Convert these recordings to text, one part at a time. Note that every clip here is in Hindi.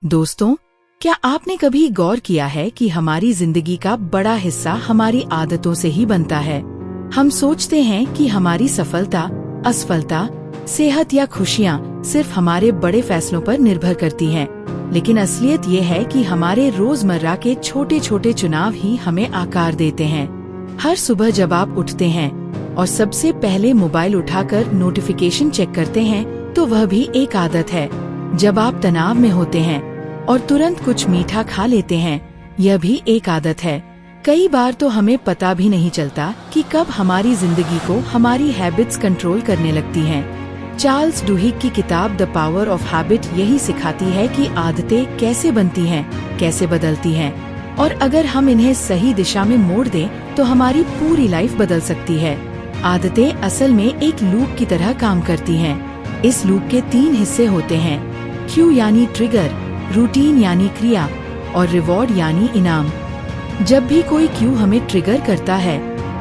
दोस्तों, क्या आपने कभी गौर किया है कि हमारी जिंदगी का बड़ा हिस्सा हमारी आदतों से ही बनता है। हम सोचते हैं कि हमारी सफलता, असफलता, सेहत या खुशियाँ सिर्फ हमारे बड़े फैसलों पर निर्भर करती हैं, लेकिन असलियत ये है कि हमारे रोजमर्रा के छोटे छोटे चुनाव ही हमें आकार देते हैं। हर सुबह जब आप उठते हैं और सबसे पहले मोबाइल उठाकर नोटिफिकेशन चेक करते हैं, तो वह भी एक आदत है। जब आप तनाव में होते हैं और तुरंत कुछ मीठा खा लेते हैं, यह भी एक आदत है। कई बार तो हमें पता भी नहीं चलता कि कब हमारी जिंदगी को हमारी हैबिट्स कंट्रोल करने लगती हैं। चार्ल्स डुहिग की किताब द पावर ऑफ हैबिट यही सिखाती है कि आदतें कैसे बनती हैं, कैसे बदलती हैं, और अगर हम इन्हें सही दिशा में मोड़ दें तो हमारी पूरी लाइफ बदल सकती है। आदतें असल में एक लूप की तरह काम करती हैं। इस लूप के 3 हिस्से होते हैं: क्यू यानी ट्रिगर, रूटीन यानी क्रिया, और रिवॉर्ड यानी इनाम। जब भी कोई क्यू हमें ट्रिगर करता है,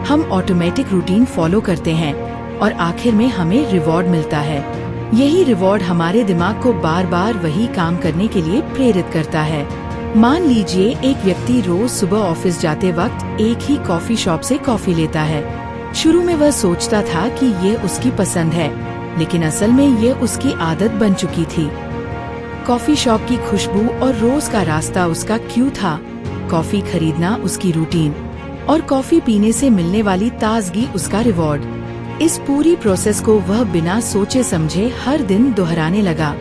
हम ऑटोमेटिक रूटीन फॉलो करते हैं और आखिर में हमें रिवॉर्ड मिलता है। यही रिवॉर्ड हमारे दिमाग को बार बार वही काम करने के लिए प्रेरित करता है। मान लीजिए एक व्यक्ति रोज सुबह ऑफिस जाते वक्त एक ही कॉफी शॉप से कॉफी लेता है। शुरू में वह सोचता था कि ये उसकी पसंद है, लेकिन असल में ये उसकी आदत बन चुकी थी। कॉफी शॉप की खुशबू और रोज का रास्ता उसका क्यू था, कॉफी खरीदना उसकी रूटीन, और कॉफी पीने से मिलने वाली ताजगी उसका रिवॉर्ड। इस पूरी प्रोसेस को वह बिना सोचे समझे हर दिन दोहराने लगा।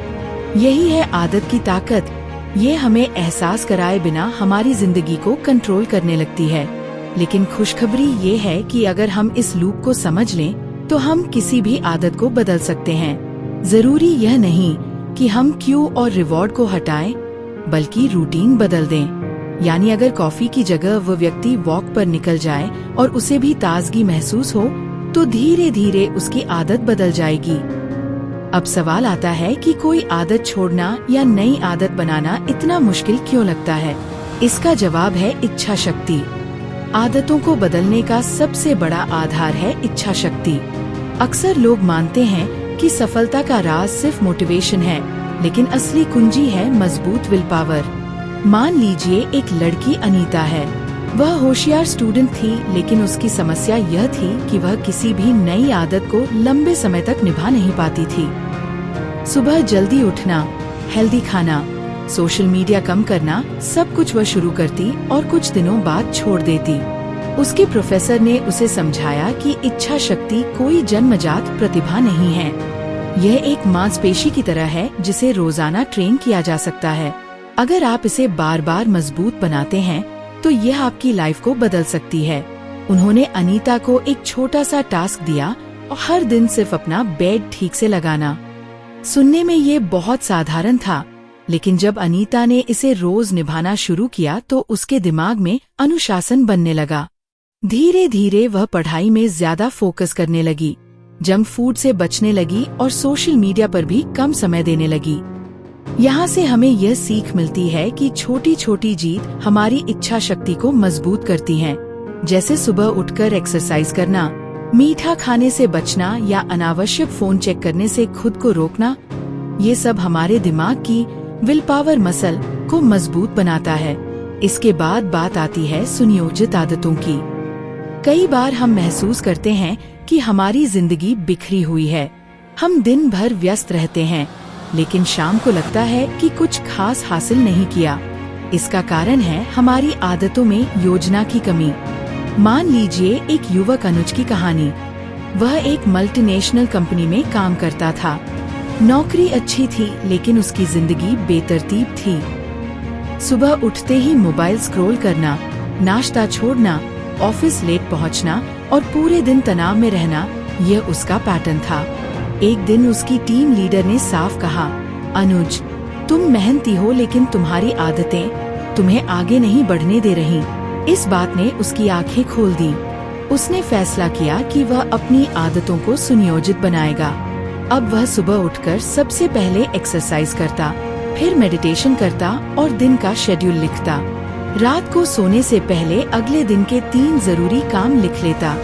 यही है आदत की ताकत। ये हमें एहसास कराए बिना हमारी जिंदगी को कंट्रोल करने लगती है। लेकिन खुशखबरी ये है कि अगर हम इस लूप को समझ लें तो हम किसी भी आदत को बदल सकते हैं। जरूरी यह नहीं कि हम क्यू और रिवॉर्ड को हटाएं, बल्कि रूटीन बदल दें। यानी अगर कॉफी की जगह वो व्यक्ति वॉक पर निकल जाए और उसे भी ताजगी महसूस हो, तो धीरे धीरे उसकी आदत बदल जाएगी। अब सवाल आता है कि कोई आदत छोड़ना या नई आदत बनाना इतना मुश्किल क्यों लगता है? इसका जवाब है इच्छा शक्ति। आदतों को बदलने का सबसे बड़ा आधार है इच्छा शक्ति। अक्सर लोग मानते हैं कि सफलता का राज सिर्फ मोटिवेशन है, लेकिन असली कुंजी है मजबूत विल पावर। मान लीजिए एक लड़की अनीता है। वह होशियार स्टूडेंट थी, लेकिन उसकी समस्या यह थी कि वह किसी भी नई आदत को लंबे समय तक निभा नहीं पाती थी। सुबह जल्दी उठना, हेल्दी खाना, सोशल मीडिया कम करना, सब कुछ वह शुरू करती और कुछ दिनों बाद छोड़ देती। उसके प्रोफेसर ने उसे समझाया कि इच्छा शक्ति कोई जन्मजात प्रतिभा नहीं है। यह एक मांसपेशी की तरह है जिसे रोजाना ट्रेन किया जा सकता है। अगर आप इसे बार बार मजबूत बनाते हैं तो यह आपकी लाइफ को बदल सकती है। उन्होंने अनीता को एक छोटा सा टास्क दिया और हर दिन सिर्फ अपना बेड ठीक से लगाना। सुनने में ये बहुत साधारण था, लेकिन जब अनीता ने इसे रोज निभाना शुरू किया तो उसके दिमाग में अनुशासन बनने लगा। धीरे धीरे वह पढ़ाई में ज्यादा फोकस करने लगी, जंक फूड से बचने लगी और सोशल मीडिया पर भी कम समय देने लगी। यहाँ से हमें यह सीख मिलती है कि छोटी छोटी जीत हमारी इच्छा शक्ति को मजबूत करती हैं। जैसे सुबह उठकर एक्सरसाइज करना, मीठा खाने से बचना या अनावश्यक फोन चेक करने से खुद को रोकना। ये सब हमारे दिमाग की विल पावर मसल को मजबूत बनाता है। इसके बाद बात आती है सुनियोजित आदतों की। कई बार हम महसूस करते हैं कि हमारी जिंदगी बिखरी हुई है। हम दिन भर व्यस्त रहते हैं, लेकिन शाम को लगता है कि कुछ खास हासिल नहीं किया। इसका कारण है हमारी आदतों में योजना की कमी। मान लीजिए एक युवक अनुज की कहानी। वह एक मल्टीनेशनल कंपनी में काम करता था। नौकरी अच्छी थी, लेकिन उसकी जिंदगी बेतरतीब थी। सुबह उठते ही मोबाइल स्क्रॉल करना, नाश्ता छोड़ना, ऑफिस लेट पहुंचना और पूरे दिन तनाव में रहना, यह उसका पैटर्न था। एक दिन उसकी टीम लीडर ने साफ कहा, अनुज, तुम मेहनती हो, लेकिन तुम्हारी आदतें तुम्हें आगे नहीं बढ़ने दे रही। इस बात ने उसकी आंखें खोल दी। उसने फैसला किया कि वह अपनी आदतों को सुनियोजित बनाएगा। अब वह सुबह उठकर सबसे पहले एक्सरसाइज करता, फिर मेडिटेशन करता और दिन का शेड्यूल लिखता। रात को सोने से पहले अगले दिन के 3 जरूरी काम लिख लेता।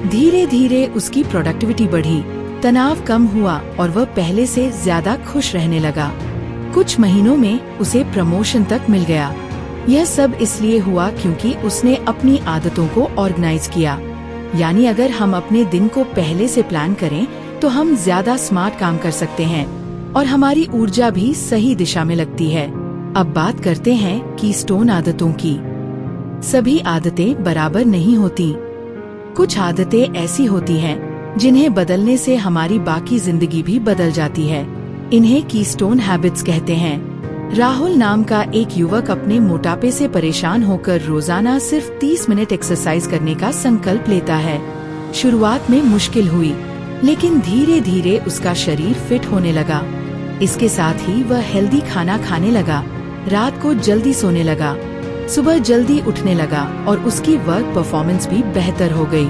धीरे धीरे उसकी प्रोडक्टिविटी बढ़ी, तनाव कम हुआ और वह पहले से ज्यादा खुश रहने लगा। कुछ महीनों में उसे प्रमोशन तक मिल गया। यह सब इसलिए हुआ क्योंकि उसने अपनी आदतों को ऑर्गेनाइज किया। यानी अगर हम अपने दिन को पहले से प्लान करें तो हम ज्यादा स्मार्ट काम कर सकते हैं और हमारी ऊर्जा भी सही दिशा में लगती है। अब बात करते हैं कीस्टोन आदतों की। सभी आदतें बराबर नहीं होती। कुछ आदतें ऐसी होती हैं जिन्हें बदलने से हमारी बाकी जिंदगी भी बदल जाती है। इन्हें कीस्टोन हैबिट्स कहते हैं। राहुल नाम का एक युवक अपने मोटापे से परेशान होकर रोजाना सिर्फ 30 मिनट एक्सरसाइज करने का संकल्प लेता है। शुरुआत में मुश्किल हुई, लेकिन धीरे धीरे उसका शरीर फिट होने लगा। इसके साथ ही वह हेल्दी खाना खाने लगा, रात को जल्दी सोने लगा, सुबह जल्दी उठने लगा और उसकी वर्क परफॉर्मेंस भी बेहतर हो गई।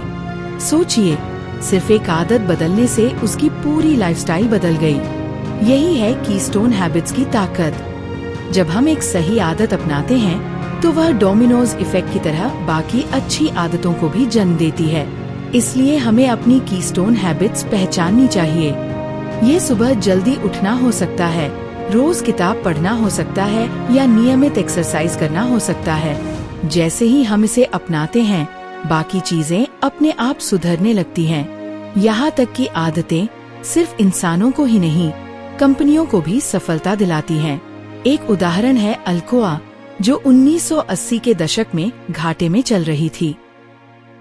सोचिए, सिर्फ एक आदत बदलने से उसकी पूरी लाइफस्टाइल बदल गई। यही है कीस्टोन हैबिट्स की ताकत। जब हम एक सही आदत अपनाते हैं तो वह डोमिनोज इफेक्ट की तरह बाकी अच्छी आदतों को भी जन्म देती है। इसलिए हमें अपनी कीस्टोन हैबिट्स पहचाननी चाहिए। ये सुबह जल्दी उठना हो सकता है, रोज किताब पढ़ना हो सकता है या नियमित एक्सरसाइज करना हो सकता है। जैसे ही हम इसे अपनाते हैं, बाकी चीजें अपने आप सुधरने लगती हैं। यहाँ तक कि आदतें सिर्फ इंसानों को ही नहीं, कंपनियों को भी सफलता दिलाती हैं। एक उदाहरण है अल्कोआ, जो 1980 के दशक में घाटे में चल रही थी।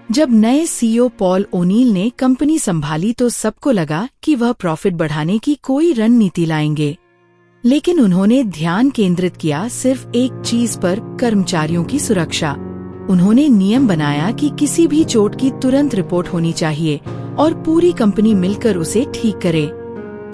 जब नए सीईओ पॉल ओनील ने कंपनी संभाली तो सबको लगा कि वह प्रॉफिट बढ़ाने की कोई रणनीति लाएंगे, लेकिन उन्होंने ध्यान केंद्रित किया सिर्फ एक चीज पर, कर्मचारियों की सुरक्षा। उन्होंने नियम बनाया कि किसी भी चोट की तुरंत रिपोर्ट होनी चाहिए और पूरी कंपनी मिलकर उसे ठीक करे।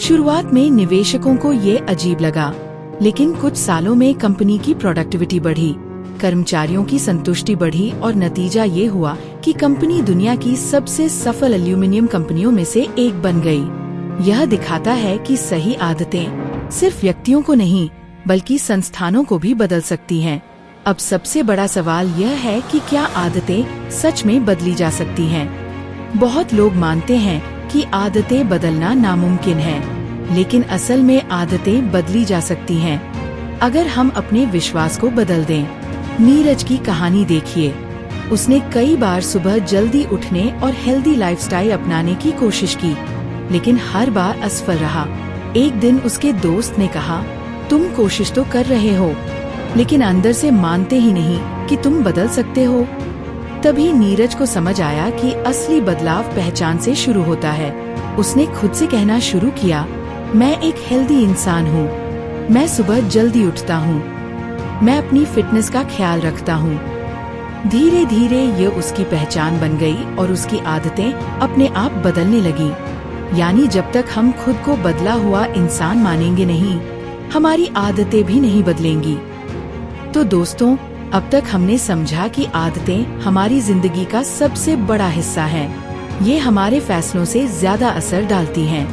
शुरुआत में निवेशकों को ये अजीब लगा, लेकिन कुछ सालों में कंपनी की प्रोडक्टिविटी बढ़ी, कर्मचारियों की संतुष्टि बढ़ी और नतीजा ये हुआ कि कंपनी दुनिया की सबसे सफल एल्यूमिनियम कंपनियों में से एक बन गई। यह दिखाता है कि सही आदतें सिर्फ व्यक्तियों को नहीं बल्कि संस्थानों को भी बदल सकती हैं। अब सबसे बड़ा सवाल यह है कि क्या आदतें सच में बदली जा सकती हैं? बहुत लोग मानते हैं कि आदतें बदलना नामुमकिन है, लेकिन असल में आदतें बदली जा सकती हैं अगर हम अपने विश्वास को बदल दें। नीरज की कहानी देखिए। उसने कई बार सुबह जल्दी उठने और हेल्दी लाइफस्टाइल अपनाने की कोशिश की, लेकिन हर बार असफल रहा। एक दिन उसके दोस्त ने कहा, तुम कोशिश तो कर रहे हो, लेकिन अंदर से मानते ही नहीं कि तुम बदल सकते हो। तभी नीरज को समझ आया कि असली बदलाव पहचान से शुरू होता है। उसने खुद से कहना शुरू किया, मैं एक हेल्दी इंसान हूँ, मैं सुबह जल्दी उठता हूँ, मैं अपनी फिटनेस का ख्याल रखता हूँ। धीरे धीरे ये उसकी पहचान बन गई और उसकी आदतें अपने आप बदलने लगी। यानी जब तक हम खुद को बदला हुआ इंसान मानेंगे नहीं, हमारी आदतें भी नहीं बदलेंगी। तो दोस्तों, अब तक हमने समझा कि आदतें हमारी जिंदगी का सबसे बड़ा हिस्सा हैं। ये हमारे फैसलों से ज्यादा असर डालती हैं।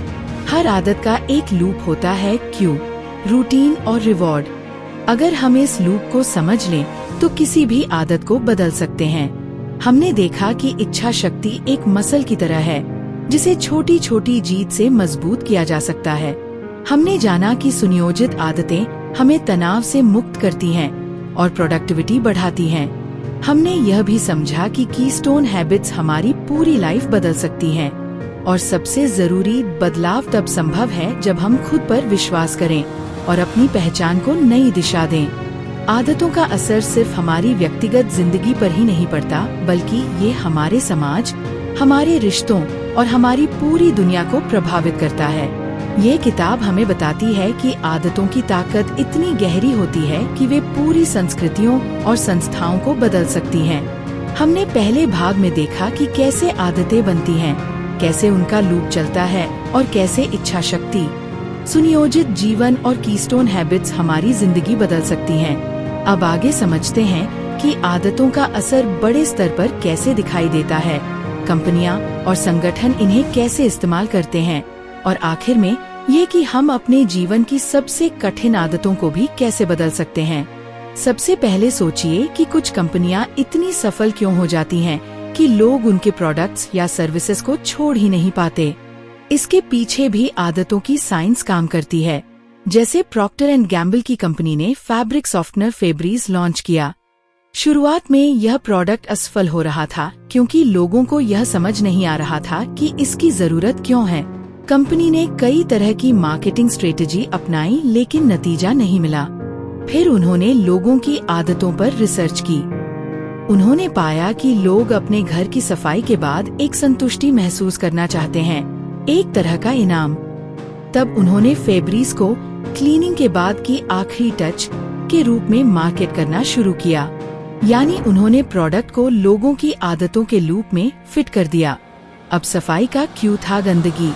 हर आदत का एक लूप होता है, क्यों, रूटीन और रिवॉर्ड। अगर हम इस लूप को समझ लें तो किसी भी आदत को बदल सकते हैं। हमने देखा कि इच्छा शक्ति एक मसल की तरह है, जिसे छोटी छोटी जीत से मजबूत किया जा सकता है। हमने जाना कि सुनियोजित आदतें हमें तनाव से मुक्त करती हैं और प्रोडक्टिविटी बढ़ाती हैं। हमने यह भी समझा कि कीस्टोन हैबिट्स हमारी पूरी लाइफ बदल सकती हैं। और सबसे जरूरी, बदलाव तब संभव है जब हम खुद पर विश्वास करें और अपनी पहचान को नई दिशा दें। आदतों का असर सिर्फ हमारी व्यक्तिगत जिंदगी पर ही नहीं पड़ता, बल्कि ये हमारे समाज, हमारे रिश्तों और हमारी पूरी दुनिया को प्रभावित करता है। ये किताब हमें बताती है कि आदतों की ताकत इतनी गहरी होती है कि वे पूरी संस्कृतियों और संस्थाओं को बदल सकती हैं। हमने पहले भाग में देखा कि कैसे आदतें बनती हैं, कैसे उनका लूप चलता है और कैसे इच्छा शक्ति, सुनियोजित जीवन और कीस्टोन हैबिट्स हमारी जिंदगी बदल सकती हैं। अब आगे समझते हैं कि आदतों का असर बड़े स्तर पर कैसे दिखाई देता है, कंपनियां और संगठन इन्हें कैसे इस्तेमाल करते हैं, और आखिर में ये कि हम अपने जीवन की सबसे कठिन आदतों को भी कैसे बदल सकते हैं। सबसे पहले सोचिए कि कुछ कंपनियां इतनी सफल क्यों हो जाती हैं कि लोग उनके प्रोडक्ट्स या सर्विसेज को छोड़ ही नहीं पाते। इसके पीछे भी आदतों की साइंस काम करती है। जैसे प्रॉक्टर एंड गैम्बल की कंपनी ने फैब्रिक सॉफ्टनर फेब्रीज लॉन्च किया। शुरुआत में यह प्रोडक्ट असफल हो रहा था क्योंकि लोगों को यह समझ नहीं आ रहा था कि इसकी जरूरत क्यों है। कंपनी ने कई तरह की मार्केटिंग स्ट्रेटेजी अपनाई लेकिन नतीजा नहीं मिला। फिर उन्होंने लोगों की आदतों पर रिसर्च की। उन्होंने पाया कि लोग अपने घर की सफाई के बाद एक संतुष्टि महसूस करना चाहते हैं, एक तरह का इनाम। तब उन्होंने फेब्रीज को क्लीनिंग के बाद की आखिरी टच के रूप में मार्केट करना शुरू किया, यानी उन्होंने प्रोडक्ट को लोगों की आदतों के लूप में फिट कर दिया। अब सफाई का क्यू था गंदगी,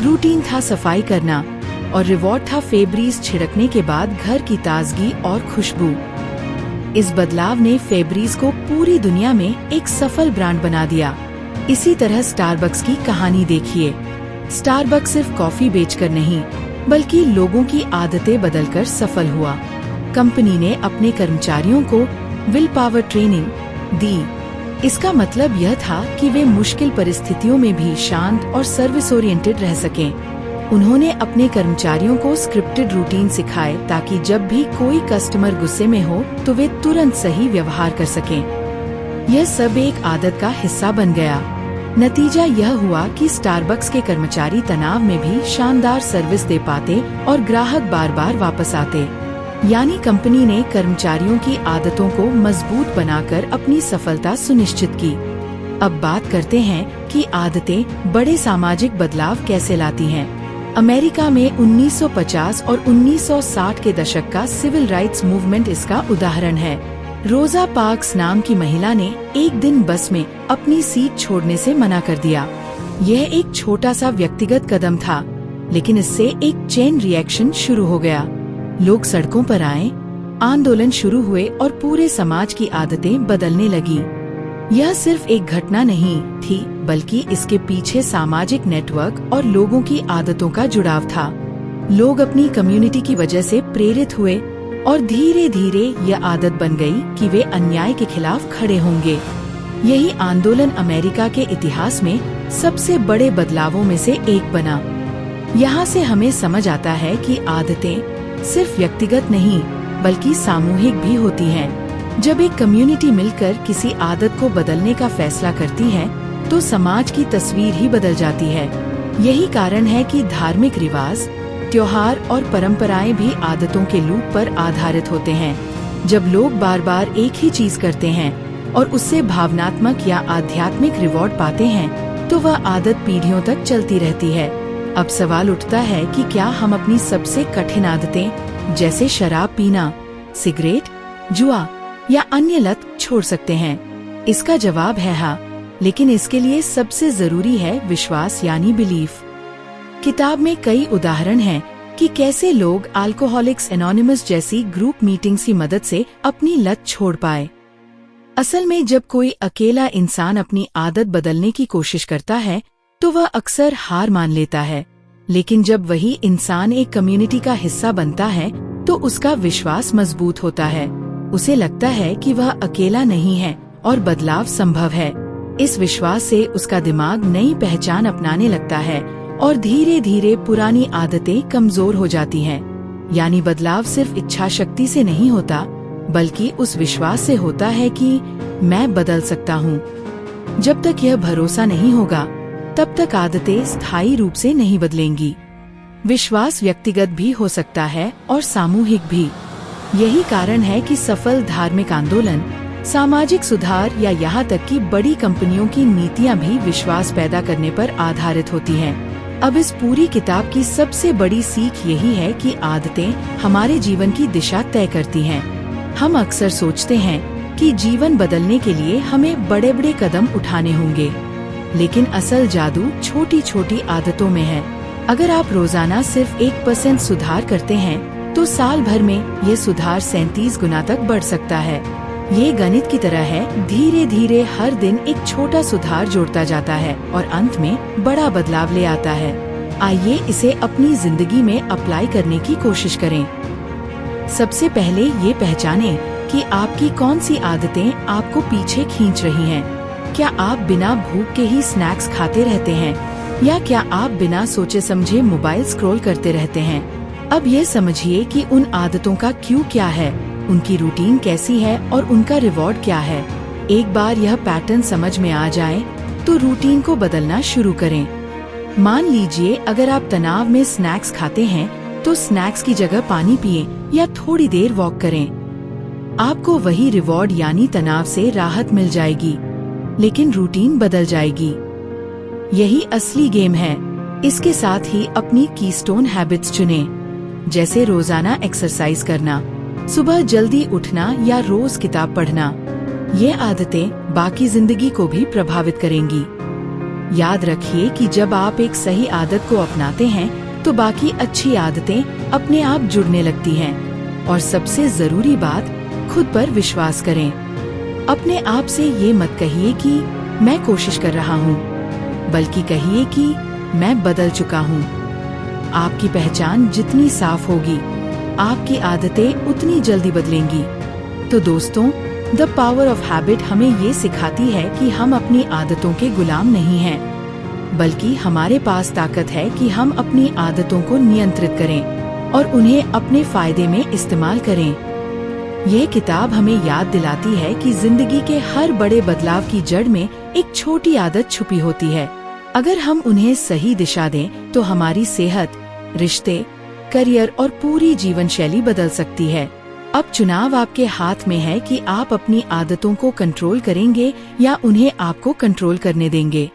रूटीन था सफाई करना और रिवॉर्ड था फेब्रीज छिड़कने के बाद घर की ताजगी और खुशबू। इस बदलाव ने फेब्रीज को पूरी दुनिया में एक सफल ब्रांड बना दिया। इसी तरह स्टारबक्स की कहानी देखिए। स्टारबक्स सिर्फ कॉफी बेचकर नहीं बल्कि लोगों की आदतें बदलकर सफल हुआ। कंपनी ने अपने कर्मचारियों को विल पावर ट्रेनिंग दी। इसका मतलब यह था कि वे मुश्किल परिस्थितियों में भी शांत और सर्विस ओरिएंटेड रह सकें। उन्होंने अपने कर्मचारियों को स्क्रिप्टेड रूटीन सिखाए ताकि जब भी कोई कस्टमर गुस्से में हो तो वे तुरंत सही व्यवहार कर सकें। यह सब एक आदत का हिस्सा बन गया। नतीजा यह हुआ कि स्टारबक्स के कर्मचारी तनाव में भी शानदार सर्विस दे पाते और ग्राहक बार बार वापस आते। यानी कंपनी ने कर्मचारियों की आदतों को मजबूत बनाकर अपनी सफलता सुनिश्चित की। अब बात करते हैं कि आदतें बड़े सामाजिक बदलाव कैसे लाती हैं। अमेरिका में 1950 और 1960 के दशक का सिविल राइट्स मूवमेंट इसका उदाहरण है। रोजा पार्क्स नाम की महिला ने एक दिन बस में अपनी सीट छोड़ने से मना कर दिया। यह एक छोटा सा व्यक्तिगत कदम था, लेकिन इससे एक चेन रिएक्शन शुरू हो गया। लोग सड़कों पर आए, आंदोलन शुरू हुए और पूरे समाज की आदतें बदलने लगी। यह सिर्फ एक घटना नहीं थी बल्कि इसके पीछे सामाजिक नेटवर्क और लोगों की आदतों का जुड़ाव था। लोग अपनी कम्युनिटी की वजह से प्रेरित हुए और धीरे धीरे यह आदत बन गई कि वे अन्याय के खिलाफ खड़े होंगे। यही आंदोलन अमेरिका के इतिहास में सबसे बड़े बदलावों में से एक बना। यहाँ से हमें समझ आता है कि आदतें सिर्फ व्यक्तिगत नहीं बल्कि सामूहिक भी होती हैं। जब एक कम्युनिटी मिलकर किसी आदत को बदलने का फैसला करती है तो समाज की तस्वीर ही बदल जाती है। यही कारण है कि धार्मिक रिवाज, त्योहार और परंपराएं भी आदतों के लूप पर आधारित होते हैं। जब लोग बार बार एक ही चीज करते हैं और उससे भावनात्मक या आध्यात्मिक रिवॉर्ड पाते हैं तो वह आदत पीढ़ियों तक चलती रहती है। अब सवाल उठता है कि क्या हम अपनी सबसे कठिन आदतें जैसे शराब पीना, सिगरेट, जुआ या अन्य लत छोड़ सकते हैं? इसका जवाब है हाँ, लेकिन इसके लिए सबसे जरूरी है विश्वास यानी बिलीफ। किताब में कई उदाहरण हैं कि कैसे लोग अल्कोहलिक्स एनोनिमस जैसी ग्रुप मीटिंग्स की मदद से अपनी लत छोड़ पाए। असल में जब कोई अकेला इंसान अपनी आदत बदलने की कोशिश करता है तो वह अक्सर हार मान लेता है, लेकिन जब वही इंसान एक कम्युनिटी का हिस्सा बनता है तो उसका विश्वास मजबूत होता है। उसे लगता है कि वह अकेला नहीं है और बदलाव संभव है। इस विश्वास से उसका दिमाग नई पहचान अपनाने लगता है और धीरे धीरे पुरानी आदतें कमजोर हो जाती हैं। यानी बदलाव सिर्फ इच्छा शक्ति से नहीं होता बल्कि उस विश्वास से होता है कि मैं बदल सकता हूँ। जब तक यह भरोसा नहीं होगा तब तक आदतें स्थायी रूप से नहीं बदलेंगी। विश्वास व्यक्तिगत भी हो सकता है और सामूहिक भी। यही कारण है कि सफल धार्मिक आंदोलन, सामाजिक सुधार या यहाँ तक कि बड़ी कंपनियों की नीतियाँ भी विश्वास पैदा करने पर आधारित होती हैं। अब इस पूरी किताब की सबसे बड़ी सीख यही है कि आदतें हमारे जीवन की दिशा तय करती हैं। हम अक्सर सोचते हैं कि जीवन बदलने के लिए हमें बड़े बड़े कदम उठाने होंगे, लेकिन असल जादू छोटी छोटी आदतों में है। अगर आप रोजाना सिर्फ 1% सुधार करते हैं तो साल भर में ये सुधार 37 गुना तक बढ़ सकता है। ये गणित की तरह है, धीरे धीरे हर दिन एक छोटा सुधार जोड़ता जाता है और अंत में बड़ा बदलाव ले आता है। आइए इसे अपनी जिंदगी में अप्लाई करने की कोशिश करें। सबसे पहले ये पहचानें कि आपकी कौन सी आदतें आपको पीछे खींच रही हैं। क्या आप बिना भूख के ही स्नैक्स खाते रहते हैं या क्या आप बिना सोचे समझे मोबाइल स्क्रॉल करते रहते हैं? अब ये समझिए कि उन आदतों का क्यों क्या है, उनकी रूटीन कैसी है और उनका रिवॉर्ड क्या है। एक बार यह पैटर्न समझ में आ जाए तो रूटीन को बदलना शुरू करें। मान लीजिए अगर आप तनाव में स्नैक्स खाते हैं तो स्नैक्स की जगह पानी पिएं या थोड़ी देर वॉक करें। आपको वही रिवॉर्ड यानी तनाव से राहत मिल जाएगी, लेकिन रूटीन बदल जाएगी। यही असली गेम है। इसके साथ ही अपनी कीस्टोन हैबिट्स चुनें, जैसे रोजाना एक्सरसाइज करना, सुबह जल्दी उठना या रोज किताब पढ़ना। ये आदतें बाकी जिंदगी को भी प्रभावित करेंगी। याद रखिए कि जब आप एक सही आदत को अपनाते हैं तो बाकी अच्छी आदतें अपने आप जुड़ने लगती हैं। और सबसे जरूरी बात, खुद पर विश्वास करें। अपने आप से ये मत कहिए कि मैं कोशिश कर रहा हूँ, बल्कि कहिए कि मैं बदल चुका हूँ। आपकी पहचान जितनी साफ होगी, आपकी आदतें उतनी जल्दी बदलेंगी। तो दोस्तों, द पावर ऑफ हैबिट हमें ये सिखाती है कि हम अपनी आदतों के गुलाम नहीं हैं, बल्कि हमारे पास ताकत है कि हम अपनी आदतों को नियंत्रित करें और उन्हें अपने फायदे में इस्तेमाल करें। ये किताब हमें याद दिलाती है कि जिंदगी के हर बड़े बदलाव की जड़ में एक छोटी आदत छुपी होती है। अगर हम उन्हें सही दिशा दें तो हमारी सेहत, रिश्ते, करियर और पूरी जीवन शैली बदल सकती है। अब चुनाव आपके हाथ में है कि आप अपनी आदतों को कंट्रोल करेंगे या उन्हें आपको कंट्रोल करने देंगे।